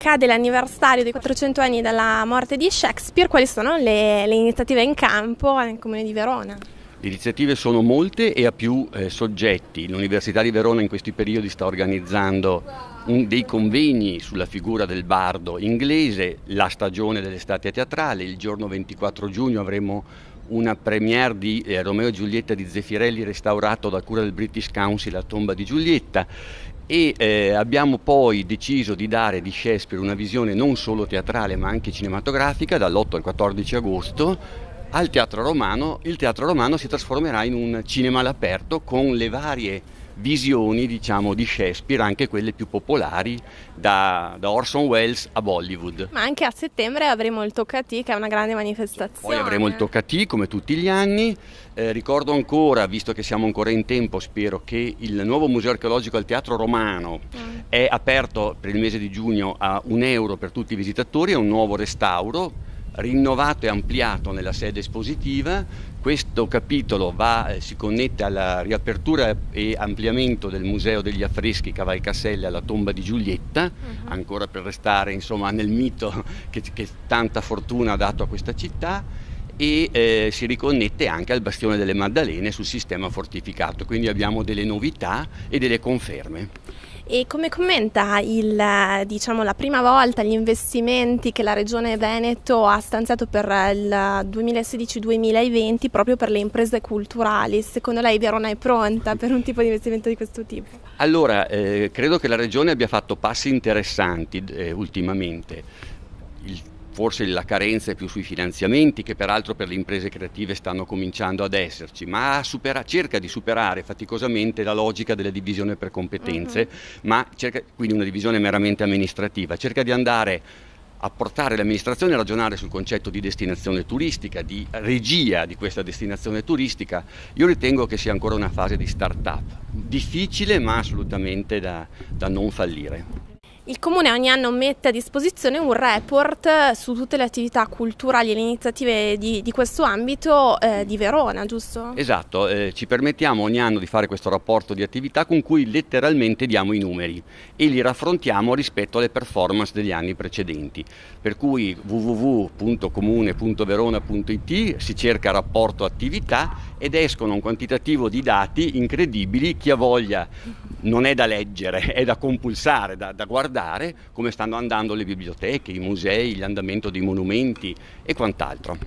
cade l'anniversario dei 400 anni dalla morte di Shakespeare, quali sono le iniziative in campo nel Comune di Verona? Le iniziative sono molte e a più soggetti. L'Università di Verona in questi periodi sta organizzando dei convegni sulla figura del bardo inglese, la stagione dell'estate teatrale. Il giorno 24 giugno avremo una premiere di Romeo e Giulietta di Zeffirelli restaurato da cura del British Council, La tomba di Giulietta. E abbiamo poi deciso di dare di Shakespeare una visione non solo teatrale ma anche cinematografica dall'8 al 14 agosto al Teatro Romano. Il Teatro Romano si trasformerà in un cinema all'aperto con le varie visioni, diciamo, di Shakespeare, anche quelle più popolari, da Orson Welles a Bollywood. Ma anche a settembre avremo il Toccatì, che è una grande manifestazione. Poi avremo il Toccatì come tutti gli anni. Ricordo ancora, visto che siamo ancora in tempo, spero che il nuovo museo archeologico al Teatro Romano è aperto per il mese di giugno a €1 per tutti i visitatori, è un nuovo restauro rinnovato e ampliato nella sede espositiva. Questo capitolo si connette alla riapertura e ampliamento del Museo degli Affreschi Cavalcaselle alla tomba di Giulietta, ancora per restare insomma nel mito che tanta fortuna ha dato a questa città, e si riconnette anche al Bastione delle Maddalene sul sistema fortificato, quindi abbiamo delle novità e delle conferme. E come commenta la prima volta gli investimenti che la Regione Veneto ha stanziato per il 2016-2020 proprio per le imprese culturali? Secondo lei Verona è pronta per un tipo di investimento di questo tipo? Allora, credo che la Regione abbia fatto passi interessanti ultimamente. Forse la carenza è più sui finanziamenti, che peraltro per le imprese creative stanno cominciando ad esserci, ma cerca di superare faticosamente la logica della divisione per competenze, quindi una divisione meramente amministrativa, cerca di andare a portare l'amministrazione a ragionare sul concetto di destinazione turistica, di regia di questa destinazione turistica. Io ritengo che sia ancora una fase di start-up, difficile ma assolutamente da non fallire. Il Comune ogni anno mette a disposizione un report su tutte le attività culturali e le iniziative di questo ambito di Verona, giusto? Esatto, ci permettiamo ogni anno di fare questo rapporto di attività con cui letteralmente diamo i numeri e li raffrontiamo rispetto alle performance degli anni precedenti. Per cui www.comune.verona.it si cerca rapporto attività ed escono un quantitativo di dati incredibili. Chi ha voglia, non è da leggere, è da compulsare, da guardare come stanno andando le biblioteche, i musei, l'andamento dei monumenti e quant'altro.